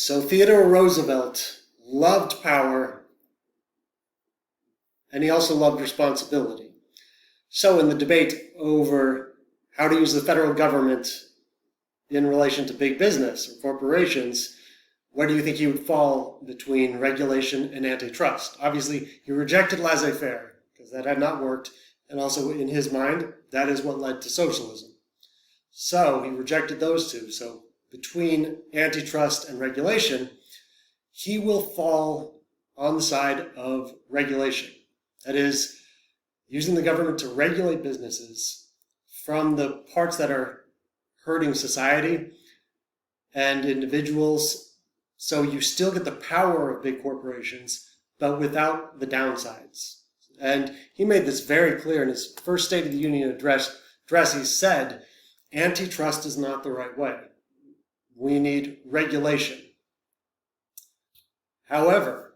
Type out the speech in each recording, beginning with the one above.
So Theodore Roosevelt loved power, and he also loved responsibility. So in the debate over how to use the federal government in relation to big business or corporations, where do you think he would fall between regulation and antitrust? Obviously, he rejected laissez-faire because that had not worked, and also in his mind, that is what led to socialism. So he rejected those two. So between antitrust and regulation, he will fall on the side of regulation. That is, using the government to regulate businesses from the parts that are hurting society and individuals, so you still get the power of big corporations, but without the downsides. And he made this very clear in his first State of the Union address. He said, antitrust is not the right way. We need regulation. However,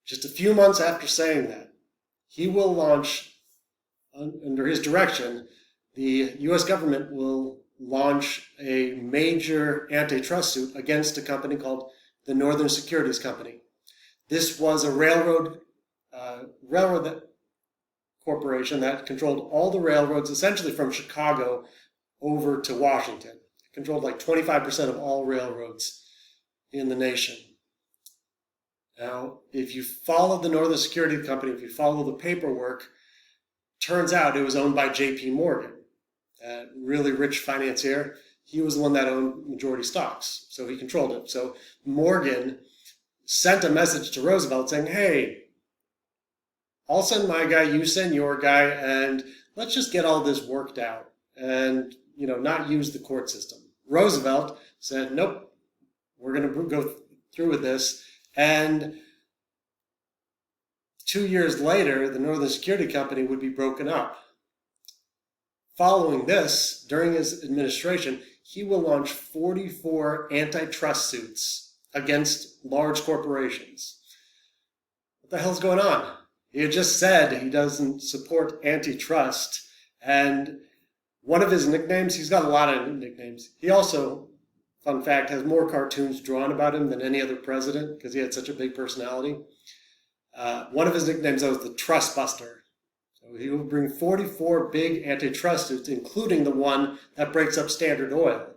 just a few months after saying that, he will launch, under his direction, the U.S. government will launch a major antitrust suit against a company called the Northern Securities Company. This was a railroad corporation that controlled all the railroads, essentially from Chicago over to Washington. It controlled like 25% of all railroads in the nation. Now, if you follow the Northern Securities Company, if you follow the paperwork, turns out it was owned by J.P. Morgan, a really rich financier. He was the one that owned majority stocks, so he controlled it. So Morgan sent a message to Roosevelt saying, hey, I'll send my guy, you send your guy, and let's just get all this worked out and, not use the court system. Roosevelt said, nope, we're going to go through with this. And 2 years later, the Northern Security Company would be broken up. Following this, during his administration, he will launch 44 antitrust suits against large corporations. What the hell's going on? He had just said he doesn't support antitrust, and one of his nicknames, he's got a lot of nicknames. He also, fun fact, has more cartoons drawn about him than any other president because he had such a big personality. One of his nicknames was the Trust Buster. So he will bring 44 big antitrust suits, including the one that breaks up Standard Oil.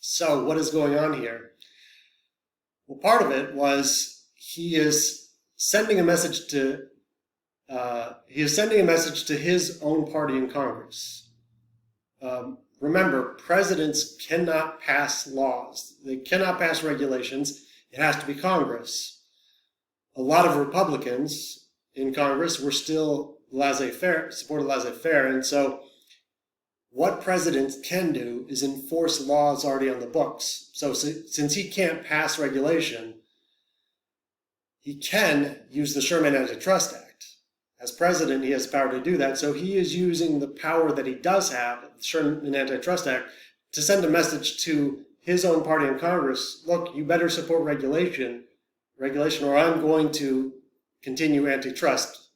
So what is going on here? Well, part of it was he is sending a message to his own party in Congress. Remember, presidents cannot pass laws. They cannot pass regulations. It has to be Congress. A lot of Republicans in Congress were still supported laissez-faire, and so what presidents can do is enforce laws already on the books. So since he can't pass regulation, he can use the Sherman Antitrust Act. As president, he has the power to do that, so he is using the power that he does have, the Sherman Antitrust Act, to send a message to his own party in Congress, look, you better support regulation, or I'm going to continue antitrust.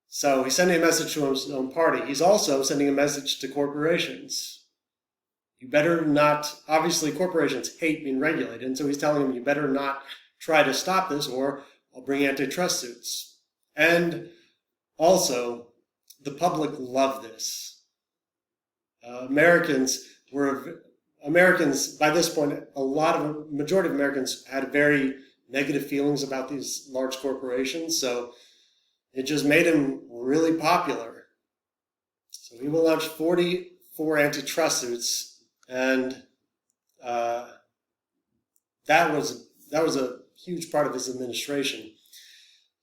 So he's sending a message to his own party. He's also sending a message to corporations. You better not, obviously corporations hate being regulated, and so he's telling them you better not try to stop this or I'll bring antitrust suits. And also, the public love this. Americans, by this point, majority of Americans had very negative feelings about these large corporations, so it just made him really popular. So he will launch 44 antitrust suits, and that was a huge part of his administration.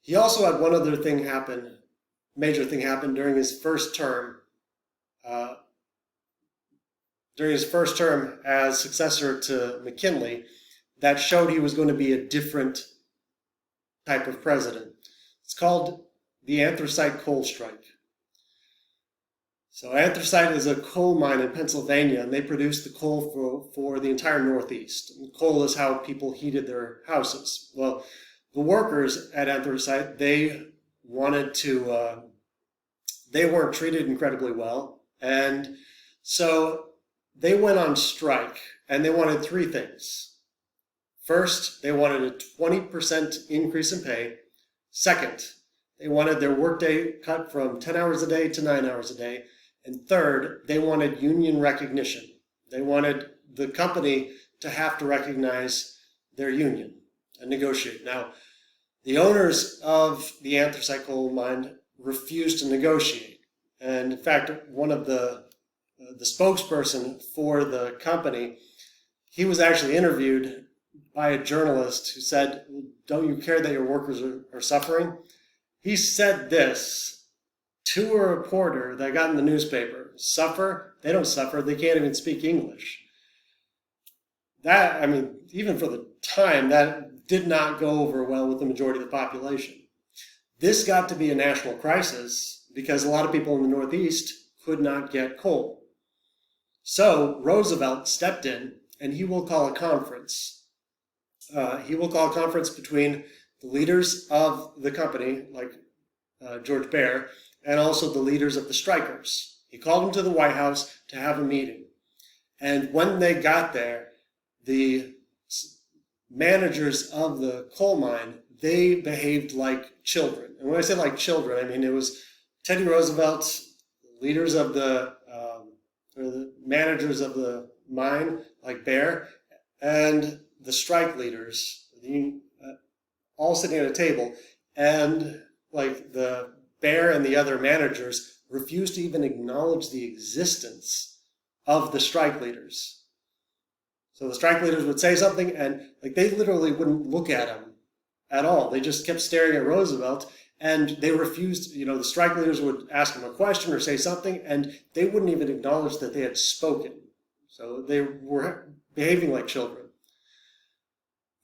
He also had one other major thing happen during his first term. During his first term as successor to McKinley, that showed he was going to be a different type of president. It's called the anthracite coal strike. So anthracite is a coal mine in Pennsylvania, and they produce the coal for the entire Northeast. And coal is how people heated their houses. Well, the workers at anthracite, they weren't treated incredibly well, and so they went on strike, and they wanted three things. First, they wanted a 20% increase in pay. Second, they wanted their workday cut from 10 hours a day to 9 hours a day. And third, they wanted union recognition. They wanted the company to have to recognize their union and negotiate. Now, the owners of the anthracite coal mine refused to negotiate. And in fact, one of the spokesperson for the company, he was actually interviewed by a journalist who said, "Don't you care that your workers are suffering?" He said this to a reporter that got in the newspaper: "Suffer? They don't suffer. They can't even speak English." That, I mean, even for the time, that did not go over well with the majority of the population. This got to be a national crisis because a lot of people in the Northeast could not get coal. So Roosevelt stepped in, and he will call a conference. He will call a conference between the leaders of the company, like George Baer, and also the leaders of the strikers. He called them to the White House to have a meeting. And when they got there, the managers of the coal mine, they behaved like children. And when I say like children, I mean it was Teddy Roosevelt, the leaders of or the managers of the mine, like Baer, and the strike leaders, all sitting at a table, and like the Baer and the other managers refused to even acknowledge the existence of the strike leaders. So the strike leaders would say something, and like they literally wouldn't look at him at all. They just kept staring at Roosevelt, and they refused. The strike leaders would ask him a question or say something, and they wouldn't even acknowledge that they had spoken. So they were behaving like children.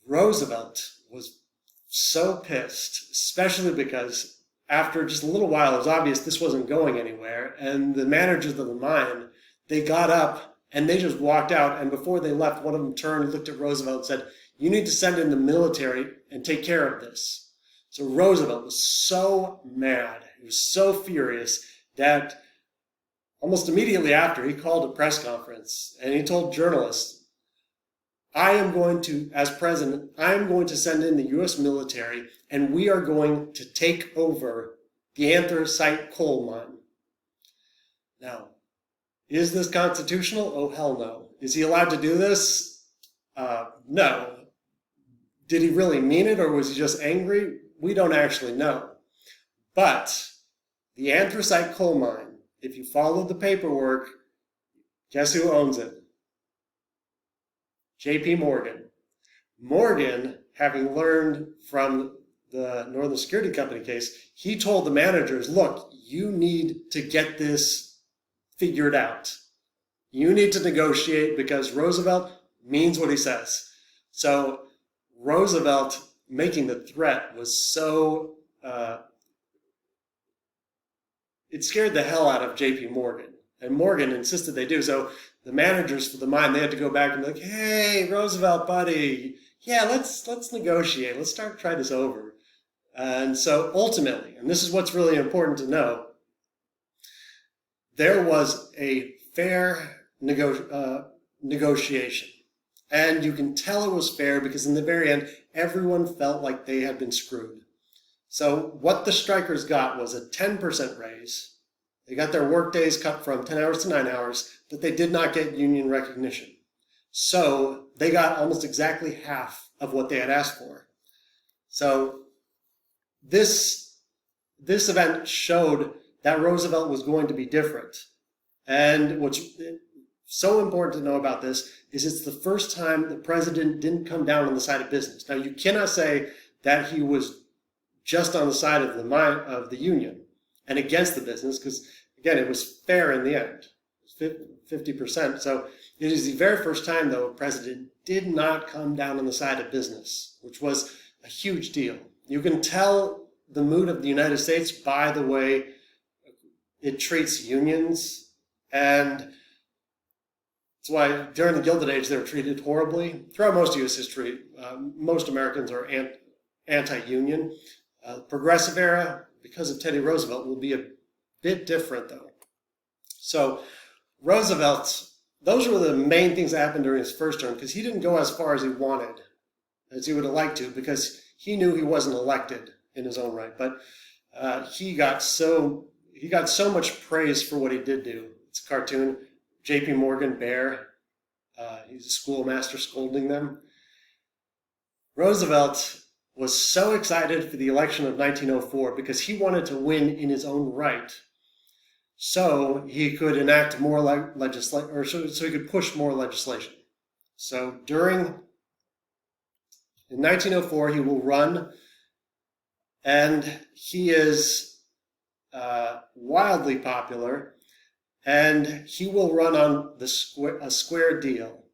Roosevelt was so pissed, especially because after just a little while, it was obvious this wasn't going anywhere. And the managers of the mine, they got up and they just walked out. And before they left, one of them turned, looked at Roosevelt and said, "You need to send in the military and take care of this." So Roosevelt was so mad, he was so furious that almost immediately after, he called a press conference and he told journalists, "I am going to, as president, I am going to send in the U.S. military, and we are going to take over the anthracite coal mine." Now, is this constitutional? Oh, hell no. Is he allowed to do this? No. Did he really mean it, or was he just angry? We don't actually know. But the anthracite coal mine, if you follow the paperwork, guess who owns it? J.P. Morgan. Morgan, having learned from the Northern Security Company case, he told the managers, "Look, you need to get this figured out. You need to negotiate because Roosevelt means what he says." So Roosevelt making the threat was so, it scared the hell out of J.P. Morgan. And Morgan insisted they do. So the managers for the mine, they had to go back and be like, "Hey, Roosevelt, buddy, yeah, let's negotiate. Let's try this over." And so ultimately, and this is what's really important to know, there was a fair negotiation. And you can tell it was fair because in the very end, everyone felt like they had been screwed. So what the strikers got was a 10% raise. They got their work days cut from 10 hours to 9 hours, but they did not get union recognition. So they got almost exactly half of what they had asked for. So this event showed that Roosevelt was going to be different. And what's so important to know about this is it's the first time the president didn't come down on the side of business. Now, you cannot say that he was just on the side of the union and against the business, because, again, it was fair in the end. It was 50%. So it is the very first time, though, a president did not come down on the side of business, which was a huge deal. You can tell the mood of the United States by the way it treats unions, and that's why during the Gilded Age they were treated horribly. Throughout most of U.S. history, most Americans are anti-union. Progressive era, because of Teddy Roosevelt, will be a bit different, though. So Roosevelt those were the main things that happened during his first term, because he didn't go as far as he wanted, as he would have liked to, because he knew he wasn't elected in his own right. But he got so much praise for what he did do. It's a cartoon. J.P. Morgan Bear. He's a schoolmaster scolding them. Roosevelt was so excited for the election of 1904 because he wanted to win in his own right, so he could enact more legislation, or so he could push more legislation. So in 1904, he will run, and he is wildly popular, and he will run on a square deal.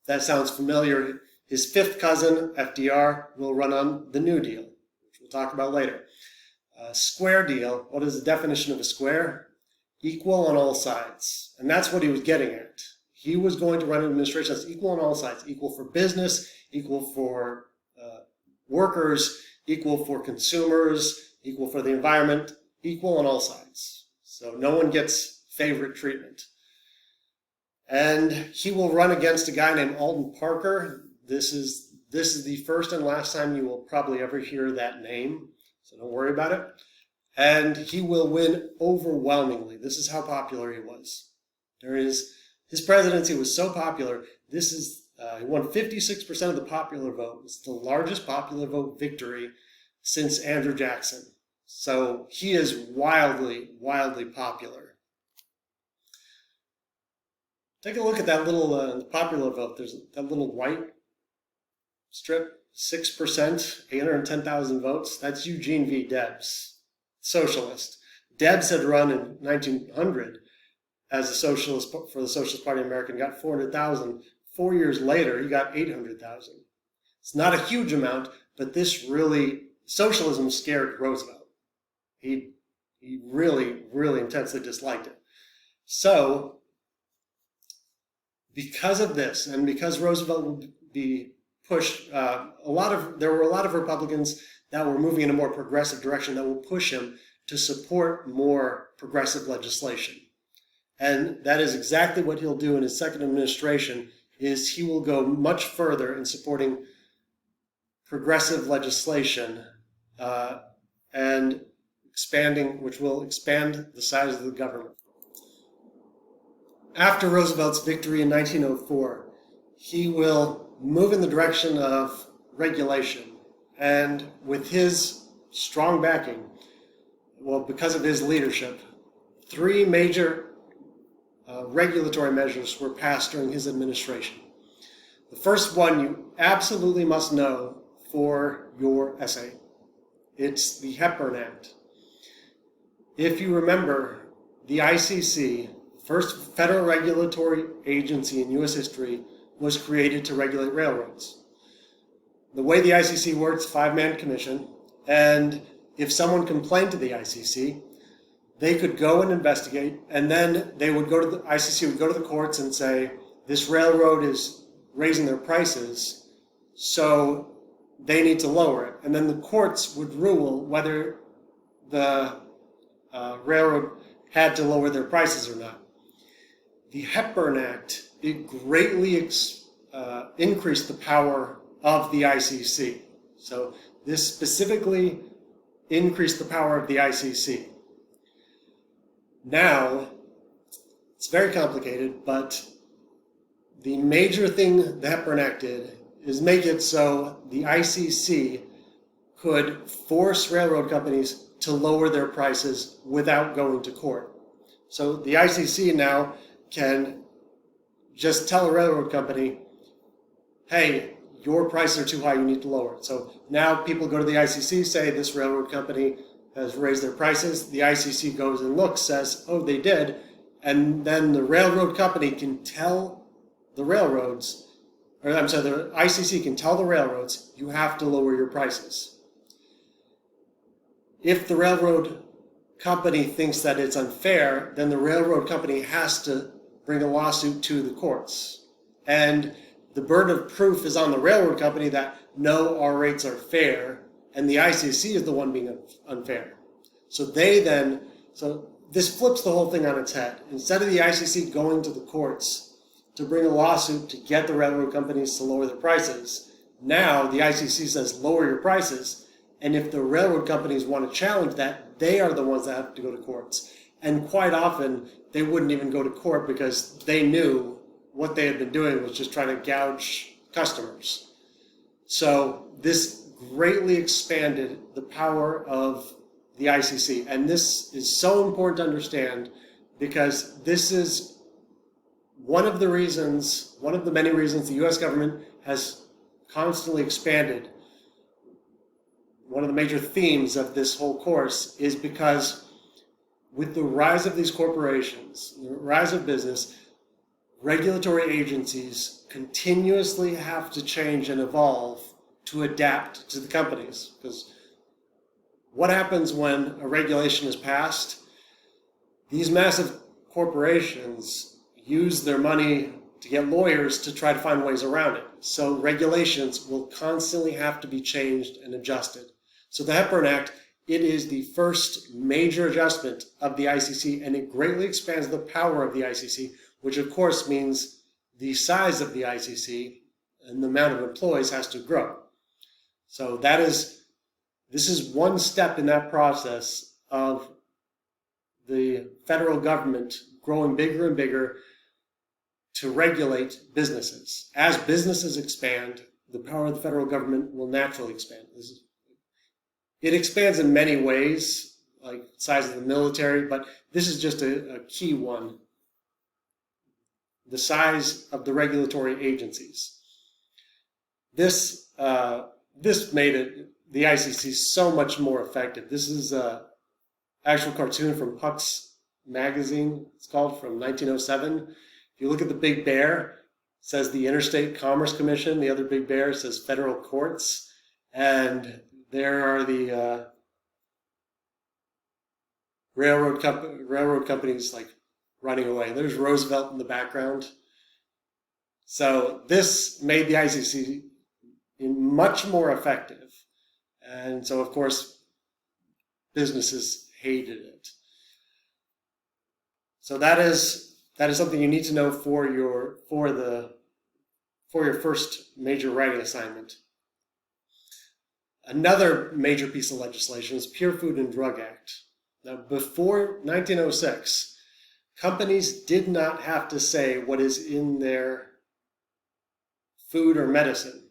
That sounds familiar. His fifth cousin, FDR, will run on the New Deal, which we'll talk about later. Square deal, what is the definition of a square? Equal on all sides. And that's what he was getting at. He was going to run an administration that's equal on all sides. Equal for business, equal for workers, equal for consumers, equal for the environment, equal on all sides. So no one gets favorite treatment. And he will run against a guy named Alden Parker. This is the first and last time you will probably ever hear that name, so don't worry about it. And he will win overwhelmingly. This is how popular he was. During his presidency was so popular. He won 56% of the popular vote. It's the largest popular vote victory since Andrew Jackson. So he is wildly, wildly popular. Take a look at that little popular vote. There's that little white strip, 6%, 810,000 votes. That's Eugene V. Debs, socialist. Debs had run in 1900 as a socialist for the Socialist Party of America and got 400,000. 4 years later, he got 800,000. It's not a huge amount, but socialism scared Roosevelt. He really, really intensely disliked it. So, because of this, and because Roosevelt would be pushed, there were a lot of Republicans that were moving in a more progressive direction that will push him to support more progressive legislation. And that is exactly what he'll do in his second administration, is he will go much further in supporting progressive legislation and which will expand the size of the government. After Roosevelt's victory in 1904, he will move in the direction of regulation. And with his strong backing, because of his leadership, 3 major regulatory measures were passed during his administration. The first one you absolutely must know for your essay. It's the Hepburn Act. If you remember, the ICC, first federal regulatory agency in U.S. history, was created to regulate railroads. The way the ICC works, 5-man commission, and if someone complained to the ICC, they could go and investigate, and then the ICC would go to the courts and say, this railroad is raising their prices, so they need to lower it. And then the courts would rule whether the railroad had to lower their prices or not. The Hepburn Act, it greatly increased the power of the ICC. So this specifically increased the power of the ICC. Now, it's very complicated, but the major thing the Hepburn Act did is make it so the ICC could force railroad companies to lower their prices without going to court. So the ICC now can just tell a railroad company, hey, your prices are too high, you need to lower it. So now people go to the ICC, say this railroad company has raised their prices. The ICC goes and looks, says, oh, they did. And then the railroad company can tell the railroads, the ICC can tell the railroads, you have to lower your prices. If the railroad company thinks that it's unfair, then the railroad company has to bring a lawsuit to the courts. And the burden of proof is on the railroad company that, no, our rates are fair, and the ICC is the one being unfair. So this flips the whole thing on its head. Instead of the ICC going to the courts to bring a lawsuit to get the railroad companies to lower their prices. Now the ICC says lower your prices, and if the railroad companies want to challenge that, they are the ones that have to go to courts. And quite often they wouldn't even go to court because they knew what they had been doing was just trying to gouge customers. So this greatly expanded the power of the ICC. And this is so important to understand because this is one of the reasons, one of the many reasons the US government has constantly expanded. One of the major themes of this whole course is because with the rise of these corporations, the rise of business, regulatory agencies continuously have to change and evolve to adapt to the companies. Because what happens when a regulation is passed? These massive corporations use their money to get lawyers to try to find ways around it. So regulations will constantly have to be changed and adjusted. So the Hepburn Act, it is the first major adjustment of the ICC, and it greatly expands the power of the ICC, which of course means the size of the ICC and the amount of employees has to grow. So this is one step in that process of the federal government growing bigger and bigger to regulate businesses. As businesses expand, the power of the federal government will naturally expand. It expands in many ways, like size of the military, but this is just a key one. The size of the regulatory agencies. This made the ICC so much more effective. This is an actual cartoon from Puck's magazine. It's called, from 1907. If you look at the big bear, it says the Interstate Commerce Commission. The other big bear says federal courts. And there are the railroad companies like running away. There's Roosevelt in the background. So this made the ICC much more effective. And so, of course, businesses hated it. So that is something you need to know for your first major writing assignment. Another major piece of legislation is Pure Food and Drug Act. Now, before 1906, companies did not have to say what is in their food or medicine.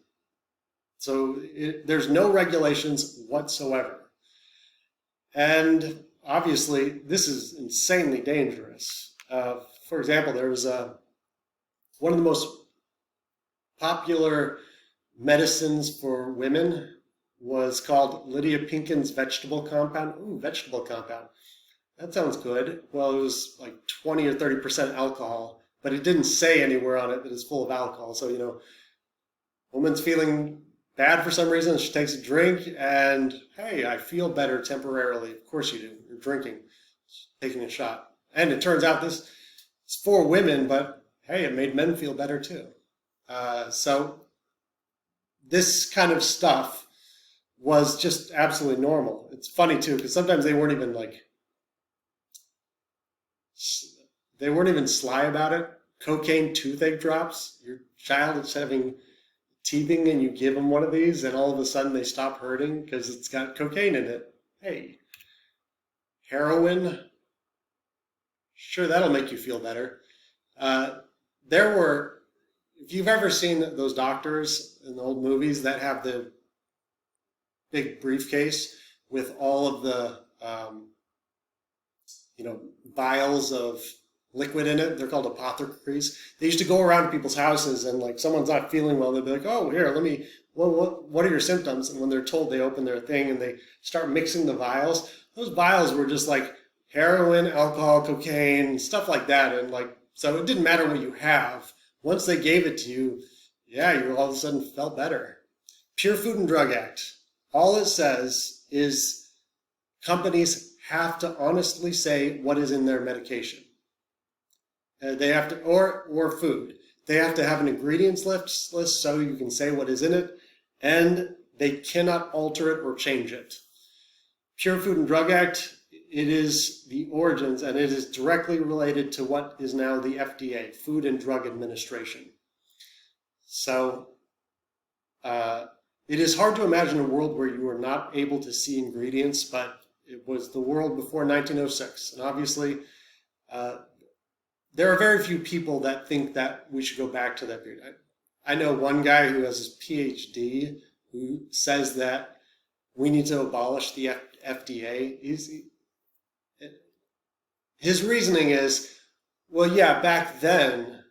So there's no regulations whatsoever. And obviously, this is insanely dangerous. For example, there was one of the most popular medicines for women was called Lydia Pinkin's vegetable compound. Ooh, vegetable compound. That sounds good. Well, it was like 20 or 30% alcohol, but it didn't say anywhere on it that it's full of alcohol. So, woman's feeling bad for some reason, she takes a drink, and hey, I feel better temporarily. Of course you do. You're drinking, taking a shot. And it turns out this is for women, but hey, it made men feel better too. So this kind of stuff was just absolutely normal. It's funny too, because sometimes they weren't even sly about it. Cocaine toothache drops. Your child is having teething and you give them one of these and all of a sudden they stop hurting because it's got cocaine in it. Hey, heroin, sure, that'll make you feel better. If you've ever seen those doctors in the old movies that have the big briefcase with all of the, vials of liquid in it, they're called apothecaries. They used to go around to people's houses and like someone's not feeling well, they'd be like, oh, here, what are your symptoms? And when they're told, they open their thing and they start mixing the vials. Those vials were just like heroin, alcohol, cocaine, stuff like that. And so it didn't matter what you have. Once they gave it to you, yeah, you all of a sudden felt better. Pure Food and Drug Act. All it says is companies have to honestly say what is in their medication. They have to, or food. They have to have an ingredients list so you can say what is in it, and they cannot alter it or change it. Pure Food and Drug Act, it is the origins, and it is directly related to what is now the FDA, Food and Drug Administration. So it is hard to imagine a world where you are not able to see ingredients, but it was the world before 1906. And obviously, there are very few people that think that we should go back to that period. I know one guy who has his PhD who says that we need to abolish the FDA. His reasoning is, well, yeah, back then,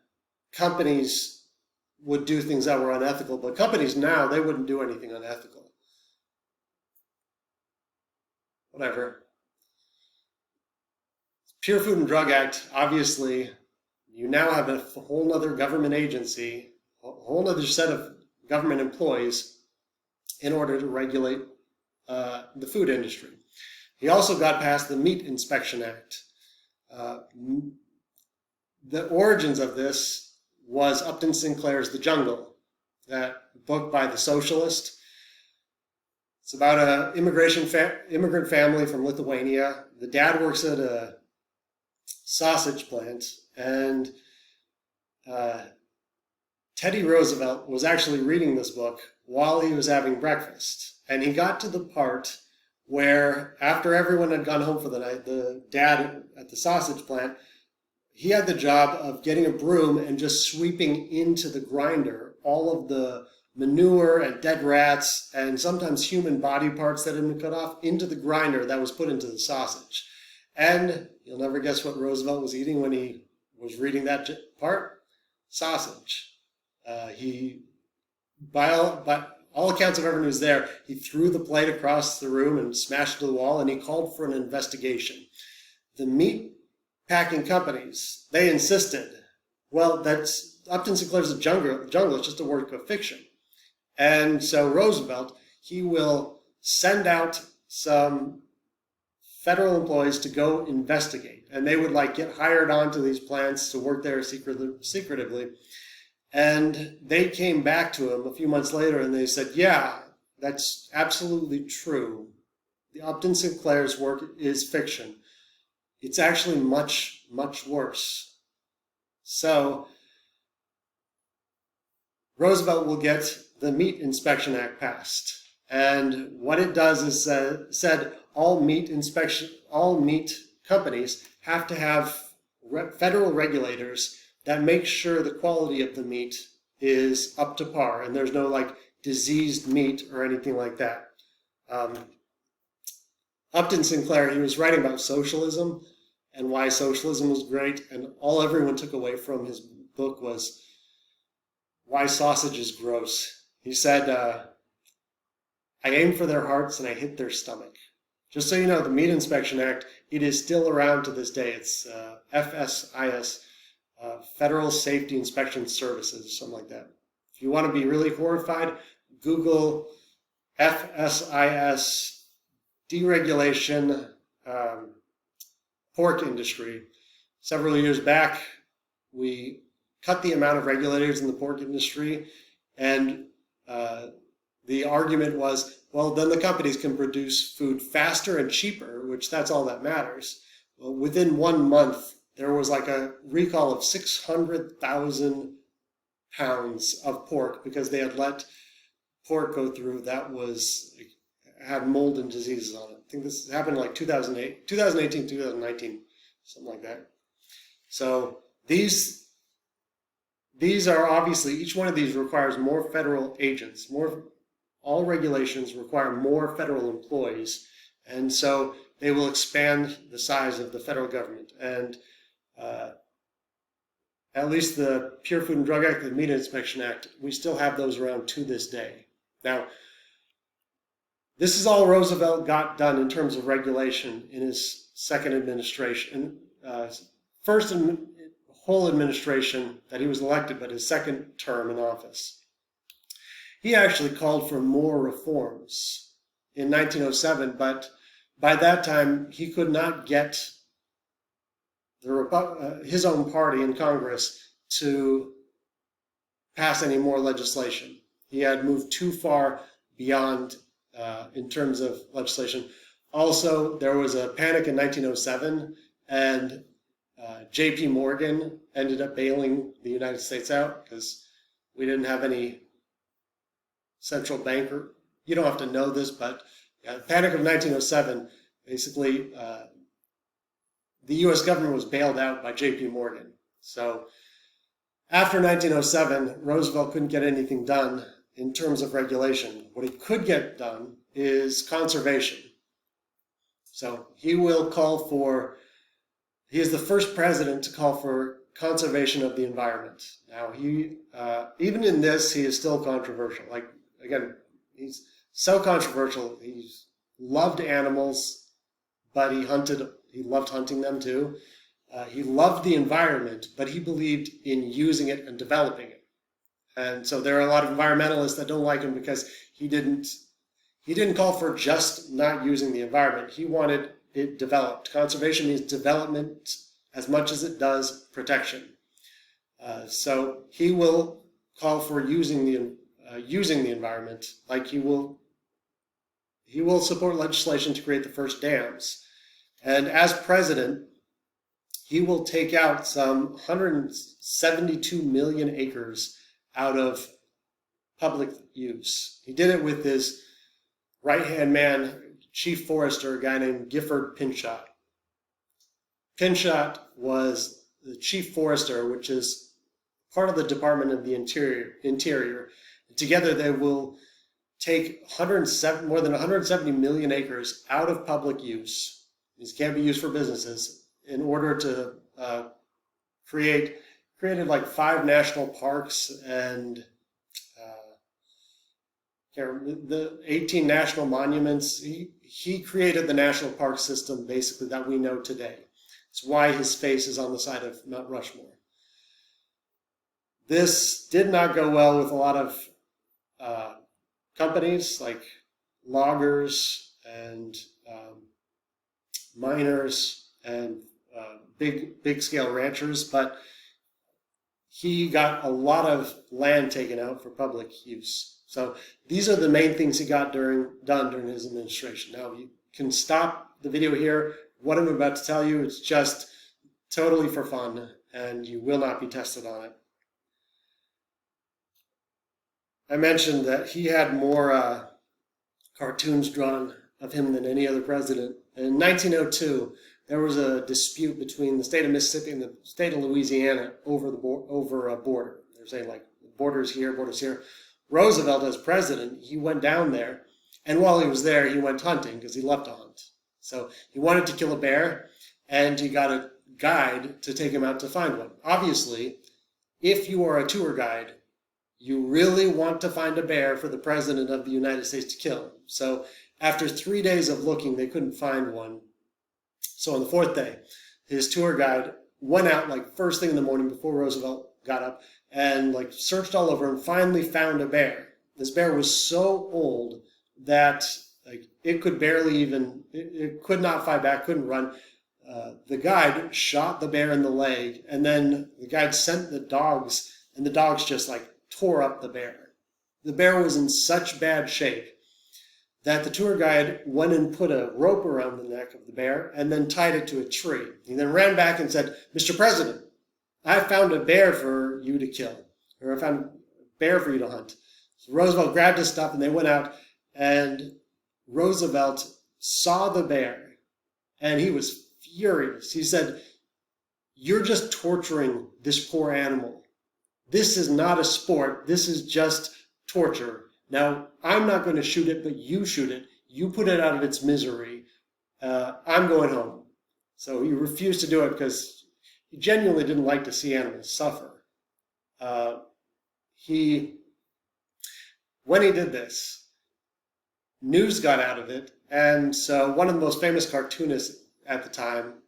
companies would do things that were unethical, but companies now, they wouldn't do anything unethical. Whatever. Pure Food and Drug Act, obviously, you now have a whole other government agency, a whole other set of government employees in order to regulate the food industry. He also got passed the Meat Inspection Act. The origins of this was Upton Sinclair's The Jungle, that book by the socialist. It's about an immigrant family from Lithuania. The dad works at a sausage plant, and Teddy Roosevelt was actually reading this book while he was having breakfast. And he got to the part where, after everyone had gone home for the night, the dad at the sausage plant, he had the job of getting a broom and just sweeping into the grinder all of the manure and dead rats and sometimes human body parts that had been cut off into the grinder that was put into the sausage. And you'll never guess what Roosevelt was eating when he was reading that part? Sausage. By all accounts of everyone who's there, he threw the plate across the room and smashed it to the wall, and he called for an investigation. The meat packing companies, they insisted, well, that's Upton Sinclair's Jungle, it's just a work of fiction. And so Roosevelt, he will send out some federal employees to go investigate, and they would get hired onto these plants to work there secretively. And they came back to him a few months later and they said, yeah, that's absolutely true. The Upton Sinclair's work is fiction. It's actually much, much worse. So Roosevelt will get the Meat Inspection Act passed. And what it does is said all meat companies have to have federal regulators that makes sure the quality of the meat is up to par, and there's no diseased meat or anything like that. Upton Sinclair, he was writing about socialism and why socialism was great, and all everyone took away from his book was why sausage is gross. He said, I aim for their hearts and I hit their stomach. Just so you know, the Meat Inspection Act, it is still around to this day. It's FSIS, Federal Safety Inspection Services, something like that. If you want to be really horrified, Google FSIS deregulation pork industry. Several years back, we cut the amount of regulators in the pork industry, and the argument was, well, then the companies can produce food faster and cheaper, which that's all that matters. Well, within 1 month, there was a recall of 600,000 pounds of pork because they had let pork go through that had mold and diseases on it. I think this happened in 2018, 2019, something like that. So these are obviously, each one of these requires more federal agents. All regulations require more federal employees, and so they will expand the size of the federal government. And at least the Pure Food and Drug Act, the Meat Inspection Act, we still have those around to this day. Now, this is all Roosevelt got done in terms of regulation in his second administration. First whole administration that he was elected, but his second term in office. He actually called for more reforms in 1907, but by that time he could not get his own party in Congress to pass any more legislation. He had moved too far beyond in terms of legislation. Also, there was a panic in 1907, and J.P. Morgan ended up bailing the United States out because we didn't have any central banker. You don't have to know this, but yeah, the panic of 1907, basically, the U.S. government was bailed out by J.P. Morgan. So after 1907, Roosevelt couldn't get anything done in terms of regulation. What he could get done is conservation. So he is the first president to call for conservation of the environment. Now, even in this, he is still controversial. Like, again, he's so controversial. He loved animals, but he loved hunting them too. He loved the environment, but he believed in using it and developing it. And so there are a lot of environmentalists that don't like him because he didn't call for just not using the environment. He wanted it developed. Conservation means development as much as it does protection. So he will call for using the environment, like he will support legislation to create the first dams. And as president, he will take out some 172 million acres out of public use. He did it with his right-hand man, chief forester, a guy named Gifford Pinchot. Pinchot was the chief forester, which is part of the Department of the Interior. Together they will take more than 170 million acres out of public use. These can't be used for businesses in order to created like 5 national parks and the 18 national monuments. He created the national park system basically that we know today. It's why his face is on the side of Mount Rushmore. This did not go well with a lot of companies like loggers and miners and big scale ranchers, but he got a lot of land taken out for public use. So these are the main things he got done during his administration. Now you can stop the video here. What I'm about to tell you is just totally for fun, and you will not be tested on it. I mentioned that he had more cartoons drawn of him than any other president. In 1902, there was a dispute between the state of Mississippi and the state of Louisiana over a border. They're saying, like, borders here, borders here. Roosevelt, as president, he went down there, and while he was there, he went hunting because he loved to hunt. So he wanted to kill a bear, and he got a guide to take him out to find one. Obviously, if you are a tour guide, you really want to find a bear for the president of the United States to kill. So after 3 days of looking, they couldn't find one. So on the 4th day, his tour guide went out like first thing in the morning before Roosevelt got up and like searched all over and finally found a bear. This bear was so old that like it could it could not fight back, couldn't run. The guide shot the bear in the leg, and then the guide sent the dogs, and the dogs just like tore up the bear. The bear was in such bad shape that the tour guide went and put a rope around the neck of the bear and then tied it to a tree. He then ran back and said, "Mr. President, I found a bear for you to kill, or I found a bear for you to hunt." So Roosevelt grabbed his stuff and they went out, and Roosevelt saw the bear and he was furious. He said, "You're just torturing this poor animal. This is not a sport. This is just torture. Now, I'm not going to shoot it, but you shoot it. You put it out of its misery. I'm going home." So he refused to do it because he genuinely didn't like to see animals suffer. When he did this, news got out of it, and so one of the most famous cartoonists at the time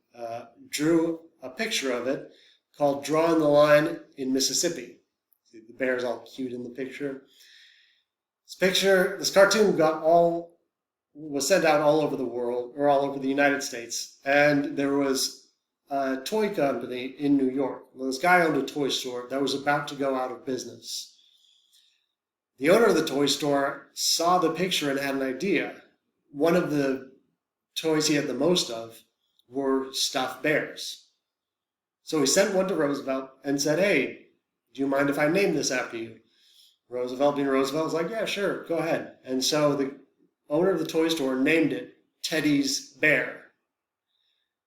drew a picture of it called "Drawing the Line in Mississippi." See, the bear's all cute in the picture. This cartoon was sent out all over the world, or all over the United States, and there was a toy company in New York. Well, this guy owned a toy store that was about to go out of business. The owner of the toy store saw the picture and had an idea. One of the toys he had the most of were stuffed bears. So he sent one to Roosevelt and said, hey, do you mind if I name this after you? Roosevelt, being Roosevelt, was like, yeah, sure, go ahead. And so the owner of the toy store named it Teddy's Bear.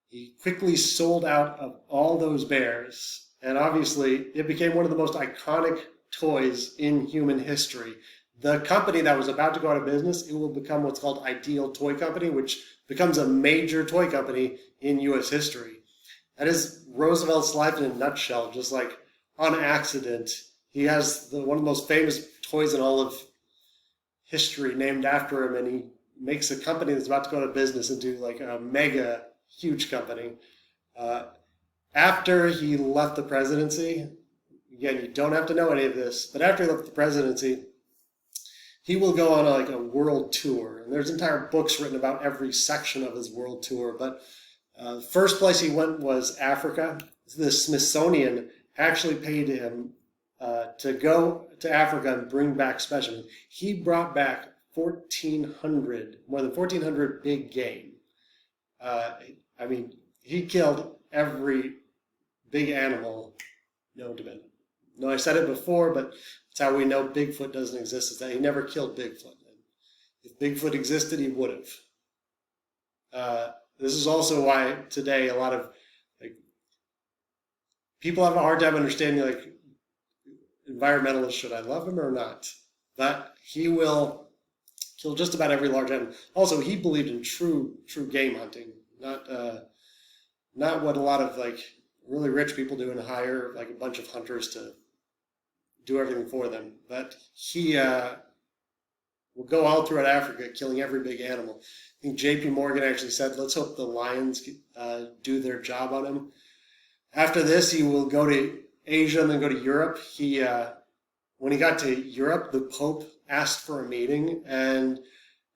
He quickly sold out of all those bears, and obviously it became one of the most iconic toys in human history. The company that was about to go out of business, it will become what's called Ideal Toy Company, which becomes a major toy company in U.S. history. That is Roosevelt's life in a nutshell, just like on accident. He has one of the most famous toys in all of history named after him, and he makes a company that's about to go out of business into like a mega huge company. After he left the presidency, again, you don't have to know any of this, but after he left the presidency, he will go on a world tour. And there's entire books written about every section of his world tour. But the first place he went was Africa. The Smithsonian actually paid him to go to Africa and bring back specimens. He brought back more than 1,400 big game. I mean, he killed every big animal known to man. No, I said it before, but it's how we know Bigfoot doesn't exist, is that he never killed Bigfoot. If Bigfoot existed, he would have. This is also why today a lot of people have a hard time understanding environmentalists, should I love him or not? But he will kill just about every large animal. Also, he believed in true game hunting, not what a lot of really rich people do and hire a bunch of hunters to do everything for them. But he will go all throughout Africa, killing every big animal. I think J.P. Morgan actually said, let's hope the lions do their job on him. After this, he will go to Asia and then go to Europe. When he got to Europe, the Pope asked for a meeting, and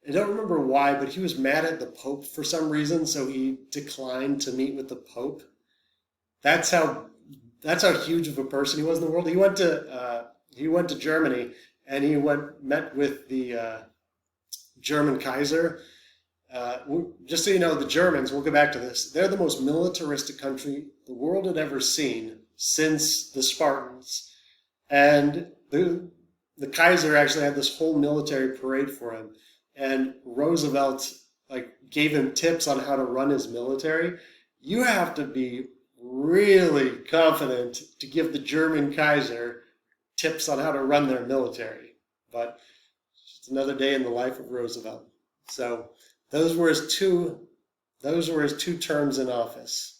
I don't remember why, but he was mad at the Pope for some reason, so he declined to meet with the Pope. That's how huge of a person he was in the world. He went to Germany, and he met with the German Kaiser. Just so you know, the Germans, we'll get back to this, they're the most militaristic country the world had ever seen since the Spartans. And the Kaiser actually had this whole military parade for him. And Roosevelt gave him tips on how to run his military. You have to be really confident to give the German Kaiser tips on how to run their military. But it's another day in the life of Roosevelt. So those were his two terms in office.